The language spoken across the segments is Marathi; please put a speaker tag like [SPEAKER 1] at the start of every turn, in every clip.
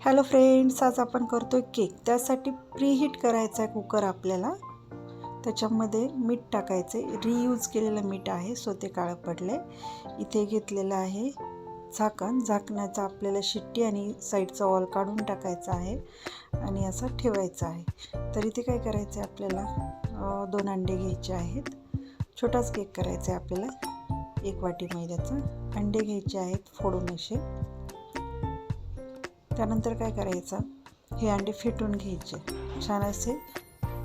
[SPEAKER 1] हॅलो फ्रेंड्स, आज आपण करतोय केक. त्यासाठी प्रीहीट करायचा आहे कुकर आपल्याला. त्याच्यामध्ये मीठ टाकायचे. रियूज केलेलं मीठ आहे, सो ते काळं पडले. इथे घेतलेलं आहे झाकण. झाकणाचा आपल्याला शिट्टी आणि साईडचा वॉल काढून टाकायचा आहे आणि असं ठेवायचं आहे. तर इथे काय करायचं आहे आपल्याला, 2 अंडे घ्यायचे आहेत. छोटाच केक करायचा आहे आपल्याला. 1 वाटी मैद्याचा. अंडे घ्यायचे आहेत फोडून असे. त्यानंतर काय करायचं, हे अंडे फेटून घ्यायचे. छान असे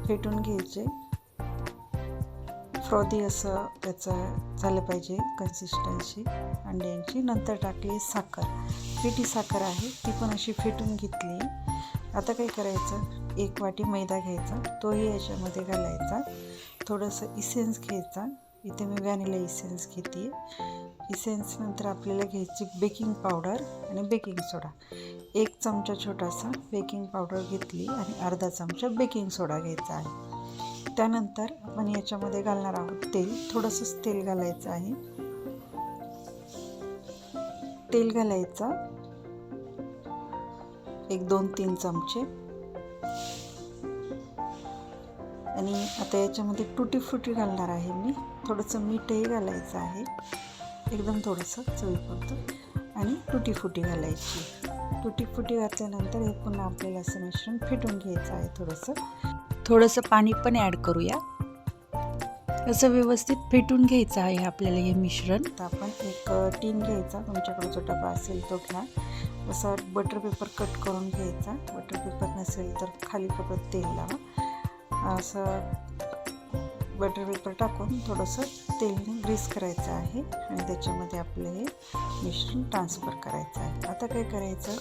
[SPEAKER 1] फेटून घ्यायचे. फ्रॉदी असं त्याचं झालं पाहिजे कन्सिस्टन्सी अंड्यांची. नंतर टाकली साखर. पिठी साखर आहे, ती पण अशी फेटून घेतली. आता काय करायचं, 1 वाटी मैदा घ्यायचा, तोही याच्यामध्ये घालायचा. थोडंसं इसेन्स घ्यायचा. इथे मी व्हॅनिला इसेन्स घेते. इसेन्स नंतर आपल्याला घ्यायची बेकिंग पावडर आणि बेकिंग सोडा. 1 चमचा छोटासा बेकिंग पावडर घेतली आणि अर्धा चमचा बेकिंग सोडा घ्यायचा आहे. त्यानंतर आपण याच्यामध्ये घालणार आहोत तेल. थोडंसंच तेल घालायचं आहे. तेल घालायचं 1, 2, 3 चमचे. आणि आता याच्यामध्ये टुटी फ्रुटी घालणार आहे मी. थोडंसं मीठही घालायचं आहे, एकदम थोडंसं चवीपुरतं. आणि टुटी फ्रुटी घालायची. टुटी फ्रुटी घातल्यानंतर हे पुन्हा आपल्याला असं मिश्रण फेटून घ्यायचं आहे. थोडंसं पाणी पण ॲड करूया. असं व्यवस्थित फेटून घ्यायचं आहे आपल्याला हे मिश्रण. तर आपण एक टीन घ्यायचा, तुमच्याकडे जो डबा असेल तो घ्या. असा बटर पेपर कट करून घ्यायचा. बटर पेपर नसेल तर खाली फक्त तेल लावा. असं बटर पेपर टाकून थोडंसं तेलने ग्रीस करायचं आहे आणि त्याच्यामध्ये आपलं हे मिश्रण ट्रान्सफर करायचं आहे. आता काय करायचं,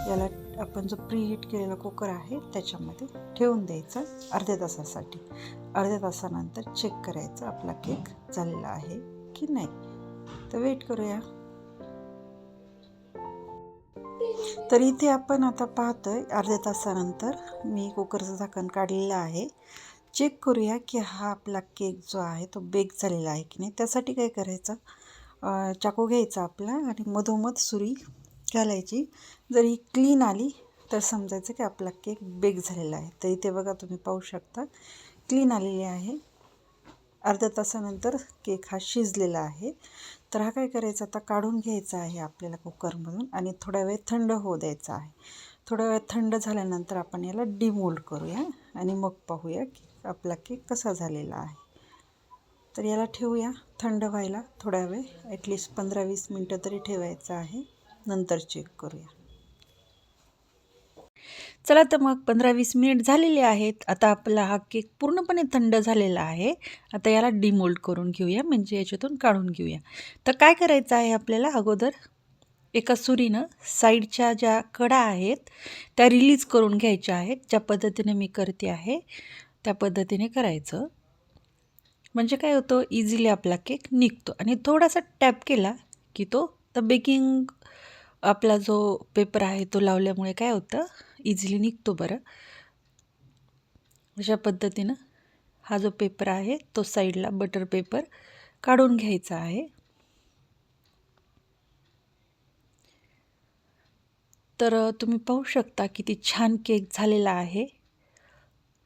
[SPEAKER 1] याला आपण जो प्रीहीट केलेला कुकर आहे त्याच्यामध्ये ठेवून द्यायचं अर्ध्या तासासाठी. अर्ध्या तासानंतर चेक करायचं आपला केक झालेला आहे की नाही. तर वेट करूया. तर इथे आपण आता पाहतोय अर्ध्या तासानंतर मी कुकरचं झाकण काढलेलं आहे. चेक करूया की हा आपला केक जो आहे तो बेक झालेला आहे की नाही. त्यासाठी काय करायचं, चाकू घ्यायचा आपला आणि मधोमध सुरी घालायची. जर ही क्लीन आली तर समजायचं की आपला केक बेक झालेला आहे. तर इथे बघा, तुम्ही पाहू शकता क्लीन आलेली आहे. अर्ध्या तासानंतर केक हा शिजलेला आहे. तर हा काय करायचा, आता काढून घ्यायचा आहे आपल्याला कुकरमधून आणि थोडा वेळ थंड होऊ द्यायचा आहे. थोडा वेळ थंड झाल्यानंतर आपण याला डिमोल्ड करूया आणि मग पाहूया की आपला केक कसा झालेला आहे. तर याला ठेवूया थंड व्हायला थोडा वेळ, ॲटलिस्ट 15-20 मिनटं तरी ठेवायचं आहे. नंतर चेक करूया. चला, तर मग 15-20 मिनिट झालेले आहेत. आता आपला हा केक पूर्णपणे थंड झालेला आहे. आता याला डिमोल्ड करून घेऊया, म्हणजे याच्यातून काढून घेऊया. तर काय करायचं आहे आपल्याला, अगोदर एका सुरीनं साईडच्या ज्या कडा आहेत त्या रिलीज करून घ्यायच्या आहेत. ज्या पद्धतीने मी करते आहे त्या पद्धतीने करायचं, म्हणजे काय होतं, इझिली आपला केक निघतो. आणि थोडासा टॅप केला की तो तर बेकिंग आपला जो पेपर आहे तो लावल्यामुळे काय होतं, इझिली निघतो. बरं, अशा पद्धतीनं हा जो पेपर आहे तो साईडला बटर पेपर काढून घ्यायचा आहे. तर तुम्ही पाहू शकता किती छान केक झालेला आहे,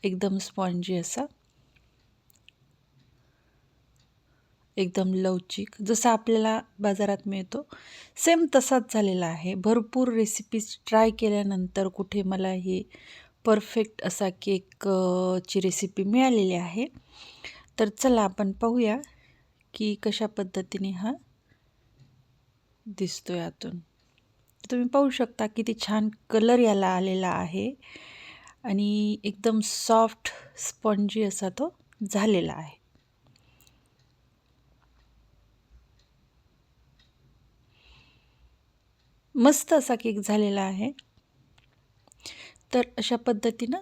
[SPEAKER 1] एकदम स्पॉन्जी असा, एकदम लवचिक, जसा आपल्याला बाजारात मिळतो सेम तसाच झालेला आहे. भरपूर रेसिपीज ट्राय केल्यानंतर कुठे मला ही परफेक्ट असा केक ची रेसिपी मिळालेली आहे. तर चला आपण पाहूया की कशा पद्धतीने हा दिसतोय आतून. तुम्ही पाहू शकता किती छान कलर याला आलेला आहे आणि एकदम सॉफ्ट स्पॉन्जी असा तो झालेला आहे. मस्त असा केक झालेला आहे. तर अशा पद्धतीनं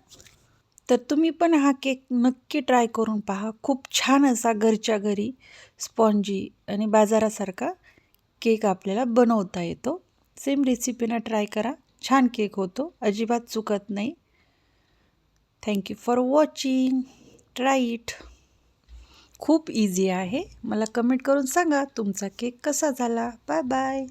[SPEAKER 1] तर तुम्ही पण हा केक नक्की ट्राय करून पहा. खूप छान असा घरच्या घरी स्पॉन्जी आणि बाजारासारखा केक आपल्याला बनवता येतो. सेम रेसिपीनं ट्राय करा, छान केक होतो, अजिबात चुकत नाही. Thank you for watching. Try it. खूप इझी आहे. मला कमेंट करून सांगा तुमचा केक कसा झाला. Bye bye.